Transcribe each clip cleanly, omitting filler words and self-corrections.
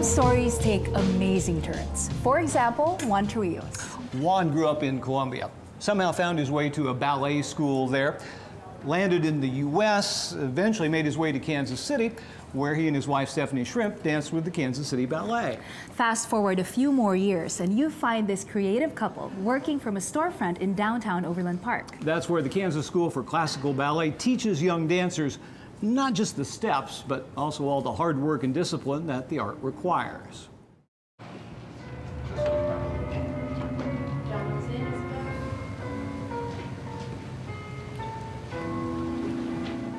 Some stories take amazing turns. For example, Juan Trujillo's. Juan grew up in Colombia, somehow found his way to a ballet school there, landed in the U.S., eventually made his way to Kansas City, where he and his wife, Stephanie Shrimp, danced with the Kansas City Ballet. Fast forward a few more years, and you find this creative couple working from a storefront in downtown Overland Park. That's where the Kansas School for Classical Ballet teaches young dancers not just the steps, but also all the hard work and discipline that the art requires.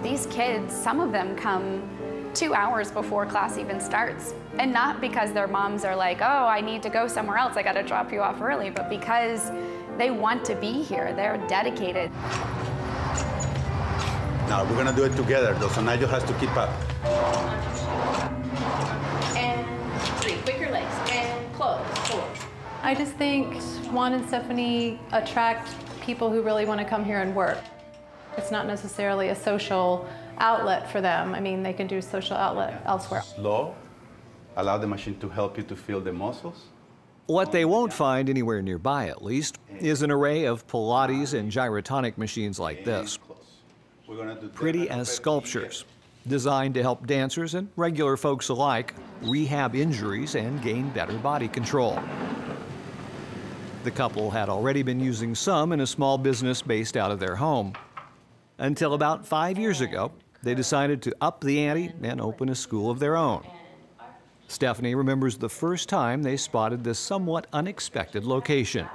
These kids, some of them come 2 hours before class even starts. And not because their moms are like, oh, I need to go somewhere else, I gotta drop you off early, but because they want to be here, they're dedicated. Now we're gonna do it together, though, so Nigel has to keep up. And 3, quicker legs, and close, 4. I just think Juan and Stephanie attract people who really want to come here and work. It's not necessarily a social outlet for them. I mean, they can do social outlet elsewhere. Slow, allow the machine to help you to feel the muscles. What they won't find anywhere nearby, at least, is an array of Pilates and gyrotonic machines like this. Pretty as sculptures, designed to help dancers and regular folks alike rehab injuries and gain better body control. The couple had already been using some in a small business based out of their home. Until about 5 years ago, they decided to up the ante and open a school of their own. Stephanie remembers the first time they spotted this somewhat unexpected location.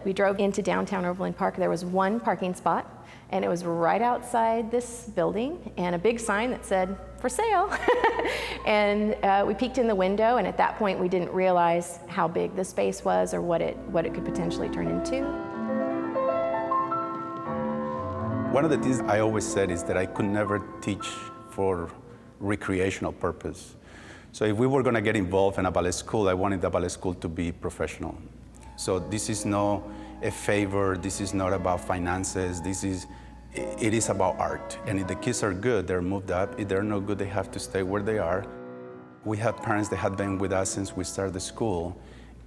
We drove into downtown Overland Park. There was one parking spot, and it was right outside this building, and a big sign that said, "For sale." And we peeked in the window, and at that point we didn't realize how big the space was or what it could potentially turn into. One of the things I always said is that I could never teach for recreational purpose. So if we were going to get involved in a ballet school, I wanted the ballet school to be professional. So this is not a favor, this is not about finances, it is about art. And if the kids are good, they're moved up. If they're not good, they have to stay where they are. We have parents that have been with us since we started the school,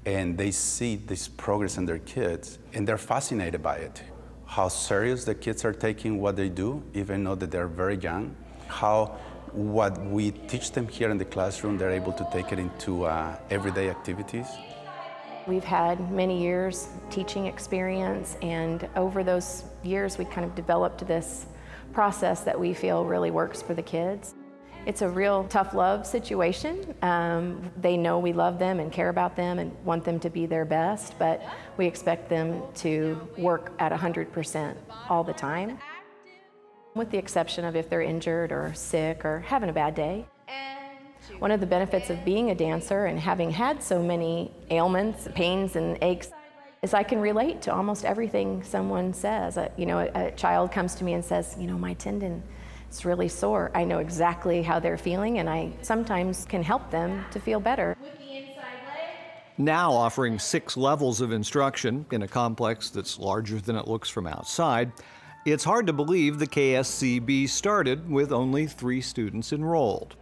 and they see this progress in their kids, and they're fascinated by it. How serious the kids are taking what they do, even though that they're very young. How what we teach them here in the classroom, they're able to take it into everyday activities. We've had many years teaching experience, and over those years we kind of developed this process that we feel really works for the kids. It's a real tough love situation. They know we love them and care about them and want them to be their best, but we expect them to work at 100% all the time, with the exception of if they're injured or sick or having a bad day. One of the benefits of being a dancer and having had so many ailments, pains, and aches is I can relate to almost everything someone says. A child comes to me and says, my tendon is really sore. I know exactly how they're feeling, and I sometimes can help them to feel better. Now offering 6 levels of instruction in a complex that's larger than it looks from outside, it's hard to believe the KSCB started with only 3 students enrolled.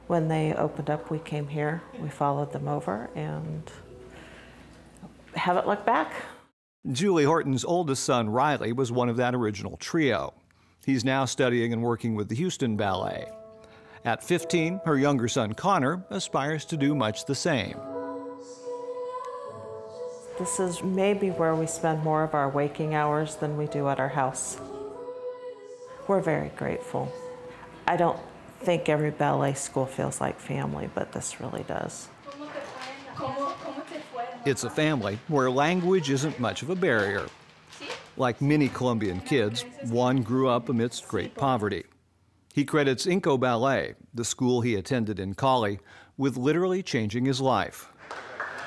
When they opened up, we came here, we followed them over, and haven't looked back. Julie Horton's oldest son, Riley, was one of that original trio. He's now studying and working with the Houston Ballet. At 15, her younger son, Connor, aspires to do much the same. This is maybe where we spend more of our waking hours than we do at our house. We're very grateful. I don't think every ballet school feels like family, but this really does. It's a family where language isn't much of a barrier. Like many Colombian kids, Juan grew up amidst great poverty. He credits Inco Ballet, the school he attended in Cali, with literally changing his life.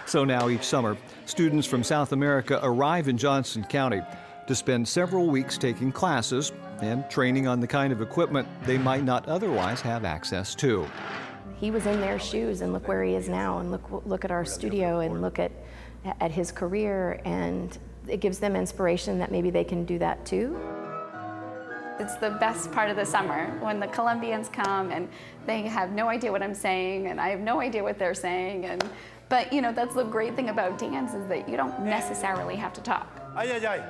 So now each summer, students from South America arrive in Johnson County to spend several weeks taking classes and training on the kind of equipment they might not otherwise have access to. He was in their shoes, and look where he is now, and look at our studio, and look at his career, and it gives them inspiration that maybe they can do that too. It's the best part of the summer when the Colombians come and they have no idea what I'm saying and I have no idea what they're saying. But you know, that's the great thing about dance is that you don't necessarily have to talk. Ay, ay, ay.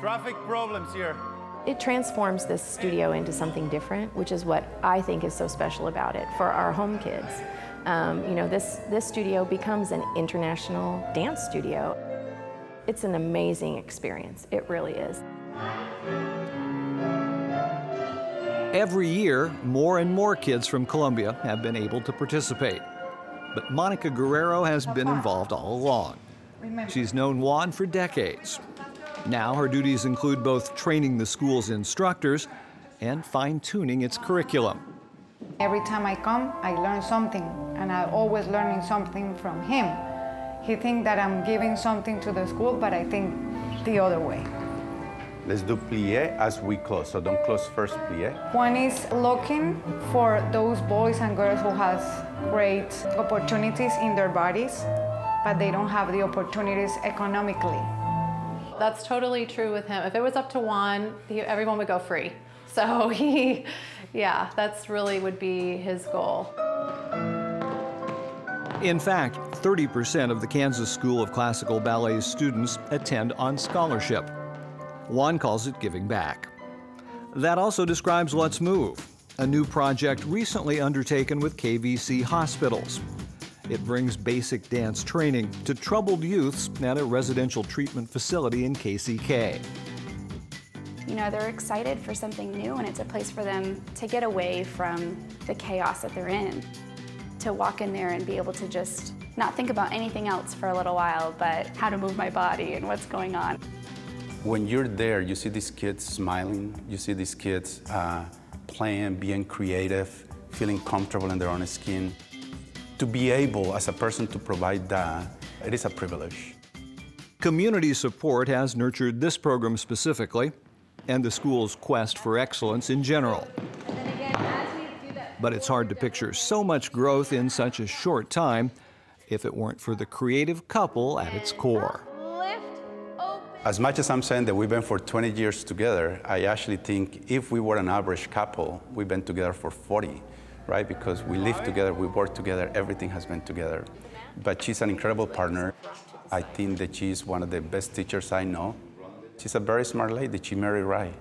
Traffic problems here. It transforms this studio into something different, which is what I think is so special about it for our home kids. You know, this studio becomes an international dance studio. It's an amazing experience. It really is. Every year, more and more kids from Colombia have been able to participate. But Monica Guerrero has been involved all along. She's known Juan for decades. Now her duties include both training the school's instructors and fine-tuning its curriculum. Every time I come, I learn something, and I'm always learning something from him. He thinks that I'm giving something to the school, but I think the other way. Let's do plie as we close, so don't close first plie. Juan is looking for those boys and girls who have great opportunities in their bodies, but they don't have the opportunities economically. That's totally true with him. If it was up to Juan, everyone would go free. So yeah, that's really would be his goal. In fact, 30% of the Kansas School of Classical Ballet's students attend on scholarship. Juan calls it giving back. That also describes Let's Move, a new project recently undertaken with KVC hospitals. It brings basic dance training to troubled youths at a residential treatment facility in KCK. You know, they're excited for something new and it's a place for them to get away from the chaos that they're in. To walk in there and be able to just not think about anything else for a little while, but how to move my body and what's going on. When you're there, you see these kids smiling, you see these kids playing, being creative, feeling comfortable in their own skin. To be able, as a person, to provide that, it is a privilege. Community support has nurtured this program specifically, and the school's quest for excellence in general. But it's hard to picture so much growth in such a short time if it weren't for the creative couple at its core. As much as I'm saying that we've been for 20 years together, I actually think if we were an average couple, we've been together for 40, right? Because we live together, we work together, everything has been together. But she's an incredible partner. I think that she's one of the best teachers I know. She's a very smart lady. She married right.